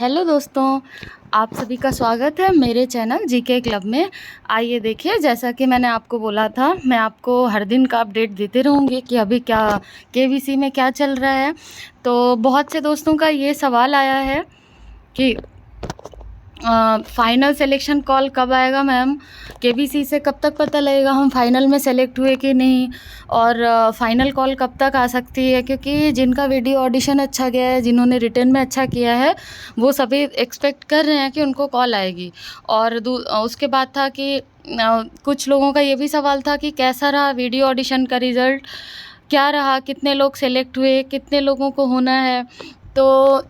Hello दोस्तों, आप सभी का स्वागत है मेरे चैनल जीके क्लब में। आइए देखिए, जैसा कि मैंने आपको बोला था, मैं आपको हर दिन का अपडेट देते रहूँगी कि अभी क्या केवीसी में क्या चल रहा है। तो बहुत से दोस्तों का ये सवाल आया है कि फ़ाइनल सिलेक्शन कॉल कब आएगा मैम, केबीसी से कब तक पता लगेगा हम फ़ाइनल में सेलेक्ट हुए कि नहीं, और फ़ाइनल कॉल कब तक आ सकती है। क्योंकि जिनका वीडियो ऑडिशन अच्छा गया है, जिन्होंने रिटन में अच्छा किया है, वो सभी एक्सपेक्ट कर रहे हैं कि उनको कॉल आएगी। और उसके बाद था कि कुछ लोगों का ये भी सवाल था कि कैसा रहा वीडियो ऑडिशन का रिज़ल्ट, क्या रहा, कितने लोग सेलेक्ट हुए, कितने लोगों को होना है। तो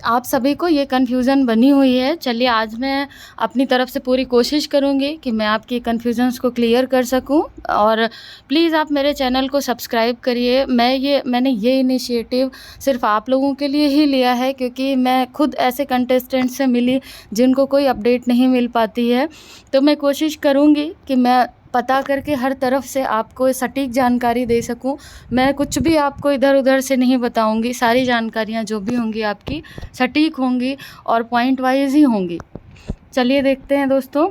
आप सभी को ये कन्फ्यूज़न बनी हुई है। चलिए, आज मैं अपनी तरफ से पूरी कोशिश करूँगी कि मैं आपकी कन्फ्यूज़न्स को क्लियर कर सकूँ। और प्लीज़ आप मेरे चैनल को सब्सक्राइब करिए। मैंने ये इनिशिएटिव सिर्फ आप लोगों के लिए ही लिया है, क्योंकि मैं खुद ऐसे कंटेस्टेंट से मिली जिनको कोई अपडेट नहीं मिल पाती है। तो मैं कोशिश करूँगी कि मैं पता करके हर तरफ से आपको सटीक जानकारी दे सकूं। मैं कुछ भी आपको इधर उधर से नहीं बताऊंगी। सारी जानकारियां जो भी होंगी आपकी सटीक होंगी और पॉइंट वाइज ही होंगी। चलिए देखते हैं दोस्तों।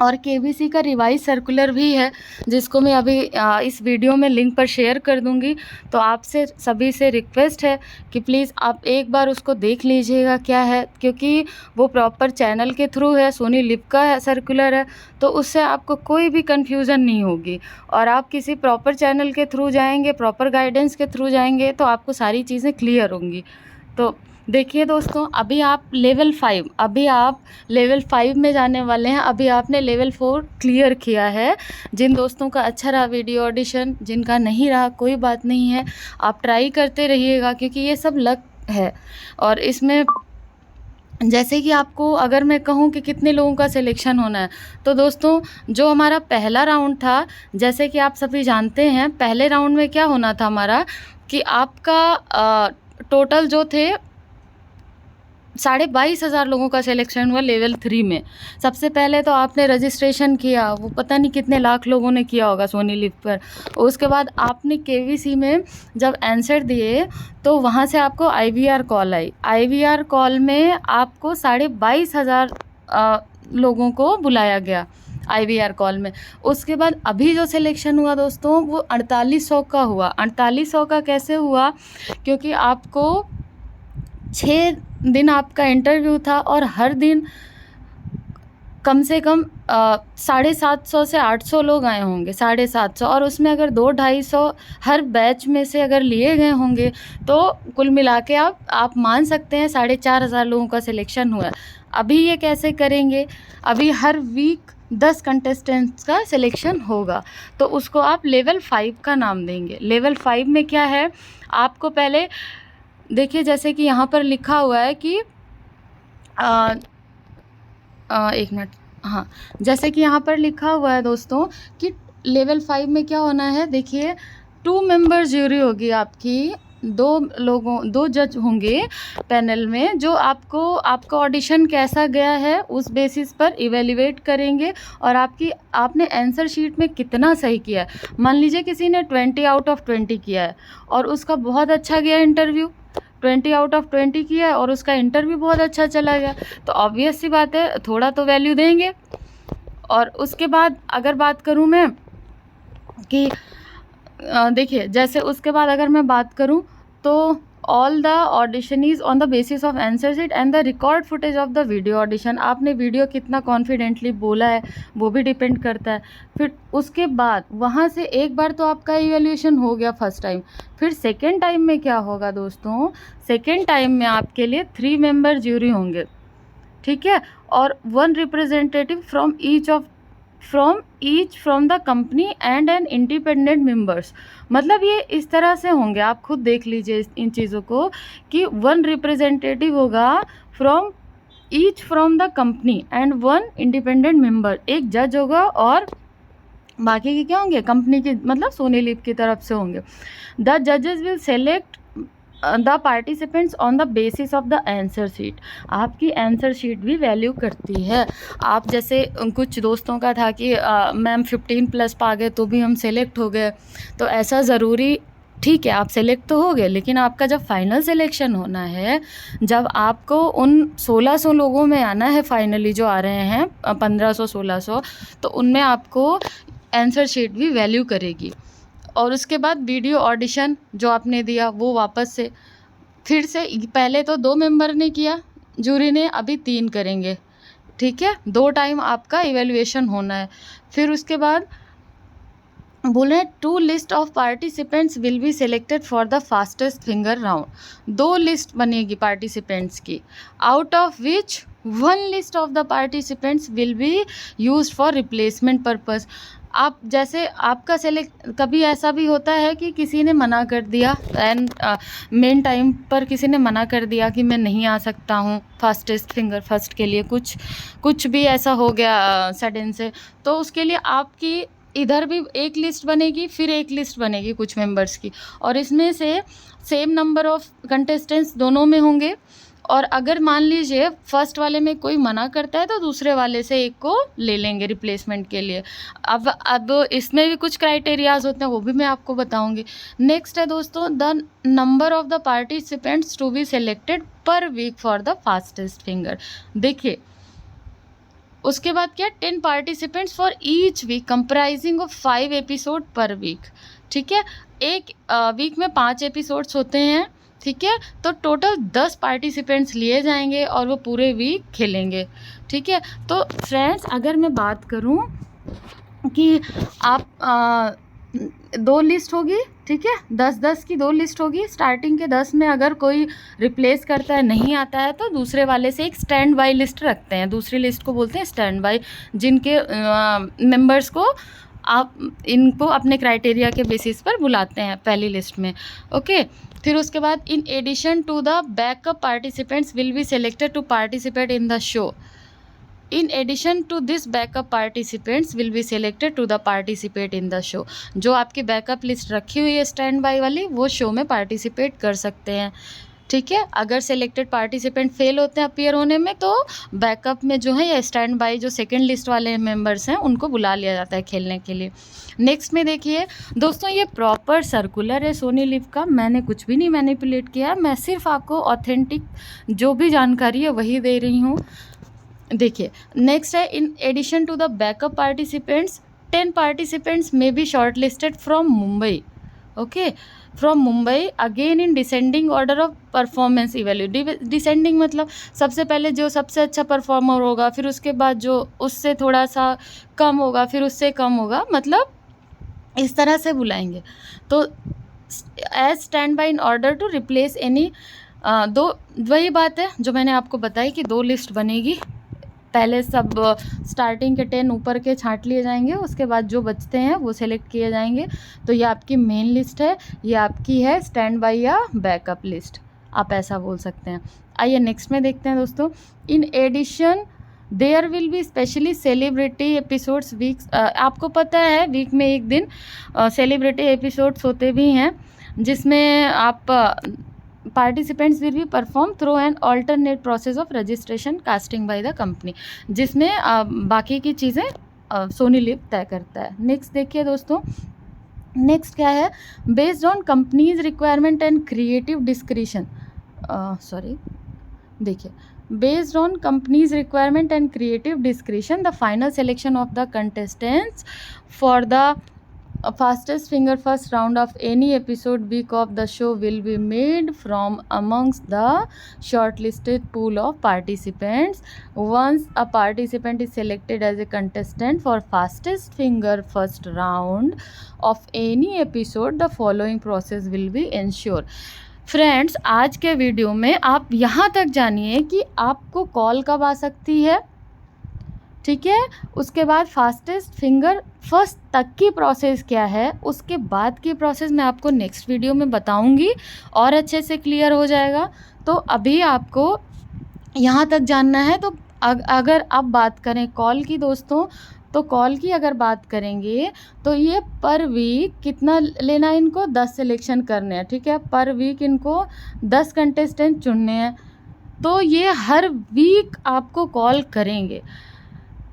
और केबीसी का रिवाइज सर्कुलर भी है, जिसको मैं अभी इस वीडियो में लिंक पर शेयर कर दूंगी। तो आपसे सभी से रिक्वेस्ट है कि प्लीज़ आप एक बार उसको देख लीजिएगा क्या है, क्योंकि वो प्रॉपर चैनल के थ्रू है, सोनी लिव का सर्कुलर है। तो उससे आपको कोई भी कन्फ्यूज़न नहीं होगी, और आप किसी प्रॉपर चैनल के थ्रू जाएंगे, प्रॉपर गाइडेंस के थ्रू जाएंगे, तो आपको सारी चीज़ें क्लियर होंगी। तो देखिए दोस्तों, अभी आप लेवल 5 में जाने वाले हैं। अभी आपने लेवल 4 क्लियर किया है। जिन दोस्तों का अच्छा रहा वीडियो ऑडिशन, जिनका नहीं रहा कोई बात नहीं है, आप ट्राई करते रहिएगा, क्योंकि ये सब लक है। और इसमें जैसे कि आपको अगर मैं कहूँ कि कितने लोगों का सिलेक्शन होना है, तो दोस्तों जो हमारा पहला राउंड था, जैसे कि आप सभी जानते हैं, पहले राउंड में क्या होना था हमारा कि आपका टोटल जो थे 22,500 लोगों का सिलेक्शन हुआ लेवल 3 में। सबसे पहले तो आपने रजिस्ट्रेशन किया, वो पता नहीं कितने लाख लोगों ने किया होगा सोनी लिव पर। उसके बाद आपने केवीसी में जब आंसर दिए, तो वहाँ से आपको आईवीआर कॉल आई। आईवीआर कॉल में आपको 22,500 लोगों को बुलाया गया आईवीआर कॉल में। उसके बाद अभी जो सिलेक्शन हुआ दोस्तों, वो 4800 का हुआ। 4800 का कैसे हुआ? क्योंकि आपको 6 दिन आपका इंटरव्यू था, और हर दिन कम से कम 750 से 800 लोग आए होंगे, 750। और उसमें अगर 200-250 हर बैच में से अगर लिए गए होंगे, तो कुल मिला के आप मान सकते हैं 4,500 लोगों का सिलेक्शन हुआ है। अभी ये कैसे करेंगे? अभी हर वीक 10 कंटेस्टेंट्स का सिलेक्शन होगा, तो उसको आप लेवल 5 का नाम देंगे। लेवल 5 में क्या है, आपको पहले देखिए, जैसे कि यहाँ पर लिखा हुआ है कि एक मिनट, हाँ, जैसे कि यहाँ पर लिखा हुआ है दोस्तों कि लेवल 5 में क्या होना है। देखिए, 2 मेंबर ज्यूरी होगी आपकी, 2 जज होंगे पैनल में, जो आपका ऑडिशन कैसा गया है उस बेसिस पर इवेल्युएट करेंगे, और आपने आंसर शीट में कितना सही किया है। मान लीजिए किसी ने 20 आउट ऑफ 20 किया है, और उसका बहुत अच्छा गया इंटरव्यू, 20 आउट ऑफ 20 किया है, और उसका इंटरव्यू बहुत अच्छा चला गया, तो ऑब्वियस सी बात है, थोड़ा तो वैल्यू देंगे। और उसके बाद अगर बात करूं मैं कि देखिए, जैसे उसके बाद अगर मैं बात करूं, तो all the audition is on the basis of answer sheet and the record footage of the video audition. आपने वीडियो कितना कॉन्फिडेंटली बोला है वो भी डिपेंड करता है। फिर उसके बाद वहाँ से एक बार तो आपका इवैल्यूएशन हो गया फर्स्ट टाइम। फिर सेकेंड टाइम में क्या होगा दोस्तों, सेकेंड टाइम में आपके लिए 3 मेंबर ज्यूरी होंगे, ठीक है, और 1 representative from the company and an independent members. मतलब ये इस तरह से होंगे, आप खुद देख लीजिए इन चीज़ों को, कि 1 रिप्रेजेंटेटिव होगा from the company and 1 independent member, एक जज होगा, और बाकी के क्या होंगे, कंपनी की, मतलब सोनी लिव की तरफ से होंगे। द जजेस will select the participants on the basis of the answer sheet. आपकी आंसर शीट भी वैल्यू करती है। आप जैसे कुछ दोस्तों का था कि मैम 15+ पा गए तो भी हम सेलेक्ट हो गए, तो ऐसा ज़रूरी ठीक है, आप सेलेक्ट तो हो गए, लेकिन आपका जब फाइनल सिलेक्शन होना है, जब आपको उन 1600 लोगों में आना है फाइनली जो आ रहे हैं 1500-1600, तो उनमें आपको आंसर शीट भी वैल्यू करेगी। और उसके बाद वीडियो ऑडिशन जो आपने दिया वो वापस से फिर से, पहले तो 2 मेंबर ने किया जूरी ने, अभी 3 करेंगे, ठीक है। 2 टाइम आपका इवैल्यूएशन होना है। फिर उसके बाद बोल रहे हैं 2 list of participants will be selected for the fastest finger round. 2 list बनेगी पार्टिसिपेंट्स की, out of which 1 list of the participants will be used for replacement purpose. आप जैसे आपका सेलेक्ट, कभी ऐसा भी होता है कि किसी ने मना कर दिया एंड मेन टाइम पर किसी ने मना कर दिया कि मैं नहीं आ सकता हूँ फास्टेस्ट फिंगर फर्स्ट के लिए, कुछ भी ऐसा हो गया सडन से, तो उसके लिए आपकी इधर भी एक लिस्ट बनेगी, फिर एक लिस्ट बनेगी कुछ मेंबर्स की, और इसमें से सेम नंबर ऑफ कंटेस्टेंट्स दोनों में होंगे। और अगर मान लीजिए फर्स्ट वाले में कोई मना करता है तो दूसरे वाले से एक को ले लेंगे रिप्लेसमेंट के लिए। अब इसमें भी कुछ क्राइटेरियाज होते हैं, वो भी मैं आपको बताऊंगी। नेक्स्ट है दोस्तों, the number of the participants to be selected per week for the fastest finger. देखिए उसके बाद क्या, 10 participants for each week comprising of 5 episode per week, ठीक है। एक वीक में 5 एपिसोड्स होते हैं, ठीक है। तो टोटल 10 पार्टिसिपेंट्स लिए जाएंगे और वो पूरे वीक खेलेंगे, ठीक है। तो फ्रेंड्स अगर मैं बात करूं कि आप 2 लिस्ट होगी, ठीक है, 10-10 की 2 लिस्ट होगी। स्टार्टिंग के 10 में अगर कोई रिप्लेस करता है, नहीं आता है, तो दूसरे वाले से एक स्टैंड बाई लिस्ट रखते हैं। दूसरी लिस्ट को बोलते हैं स्टैंड बाई, जिनके मेंबर्स को आप इनको अपने क्राइटेरिया के बेसिस पर बुलाते हैं पहली लिस्ट में, ओके। फिर उसके बाद in addition to the backup participants will be selected to participate in the show. In addition to this backup participants will be selected to the participate in the show। जो आपकी backup list रखी हुई है stand by वाली, वो show में participate कर सकते हैं, ठीक है। अगर सिलेक्टेड पार्टिसिपेंट फेल होते हैं अपीयर होने में, तो बैकअप में जो है या स्टैंड बाई जो सेकंड लिस्ट वाले मेंबर्स हैं उनको बुला लिया जाता है खेलने के लिए। नेक्स्ट में देखिए दोस्तों, ये प्रॉपर सर्कुलर है सोनी लिव का, मैंने कुछ भी नहीं मैनिपुलेट किया, मैं सिर्फ आपको ऑथेंटिक जो भी जानकारी है वही दे रही हूँ। देखिए नेक्स्ट है, in addition to the backup participants 10 participants may be short listed from Mumbai, okay, from Mumbai again in descending order of performance इवैल्यू। डिसेंडिंग मतलब सबसे पहले जो सबसे अच्छा परफॉर्मर होगा, फिर उसके बाद जो उससे थोड़ा सा कम होगा, फिर उससे कम होगा, मतलब इस तरह से बुलाएंगे। तो as stand by in order to replace any, वही बात है जो मैंने आपको बताई कि 2 लिस्ट बनेगी। पहले सब स्टार्टिंग के 10 ऊपर के छांट लिए जाएंगे, उसके बाद जो बचते हैं वो सेलेक्ट किए जाएंगे। तो ये आपकी मेन लिस्ट है, ये आपकी है स्टैंड बाई या बैकअप लिस्ट, आप ऐसा बोल सकते हैं। आइए नेक्स्ट में देखते हैं दोस्तों, in addition there will be specially celebrity episodes weeks. आपको पता है वीक में एक दिन सेलिब्रिटी एपिसोड्स होते भी हैं, जिसमें आप participants will be perform through an alternate process of registration casting by the company, जिसमें बाकी की चीज़ें सोनी लिव तय करता है। नेक्स्ट देखिए दोस्तों, नेक्स्ट क्या है, based on companies requirement and creative discretion, देखिए based on company's requirement and creative discretion the final selection of the contestants for the fastest finger first round of any episode week of the show will be made from amongst the shortlisted pool of participants. Once a participant is selected as a contestant for fastest finger first round of any episode, the following process will be ensured। Friends आज के video में आप यहाँ तक जानिए कि आपको call कब आ सकती है, ठीक है। उसके बाद फास्टेस्ट फिंगर फर्स्ट तक की प्रोसेस क्या है, उसके बाद की प्रोसेस मैं आपको नेक्स्ट वीडियो में बताऊंगी और अच्छे से क्लियर हो जाएगा। तो अभी आपको यहाँ तक जानना है। तो अगर आप बात करें कॉल की दोस्तों, तो कॉल की अगर बात करेंगे तो ये पर वीक कितना लेना है, इनको 10 सिलेक्शन करने हैं, ठीक है। पर वीक इनको 10 कंटेस्टेंट चुनने हैं, तो ये हर वीक आपको कॉल करेंगे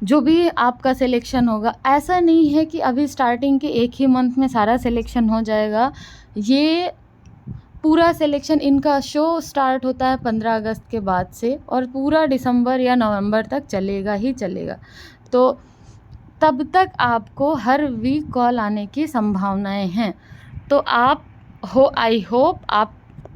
जो भी आपका सिलेक्शन होगा। ऐसा नहीं है कि अभी स्टार्टिंग के एक ही मंथ में सारा सिलेक्शन हो जाएगा, ये पूरा सिलेक्शन इनका शो स्टार्ट होता है 15 अगस्त के बाद से और पूरा दिसंबर या नवंबर तक चलेगा ही चलेगा। तो तब तक आपको हर वीक कॉल आने की संभावनाएं हैं। तो आई होप आप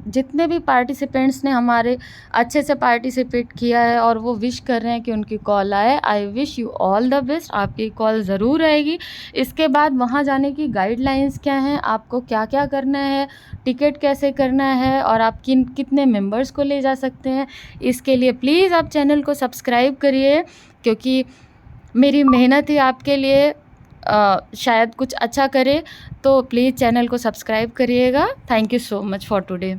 जितने भी पार्टिसिपेंट्स ने हमारे अच्छे से पार्टिसिपेट किया है और वो विश कर रहे हैं कि उनकी कॉल आए, I wish you all the best. आपकी कॉल ज़रूर आएगी। इसके बाद वहाँ जाने की गाइडलाइंस क्या हैं, आपको क्या क्या करना है, टिकट कैसे करना है और आप कितने मेंबर्स को ले जा सकते हैं, इसके लिए प्लीज़ आप चैनल को सब्सक्राइब करिए, क्योंकि मेरी मेहनत ही आपके लिए शायद कुछ अच्छा करे। तो प्लीज़ चैनल को सब्सक्राइब करिएगा। Thank you so much for today.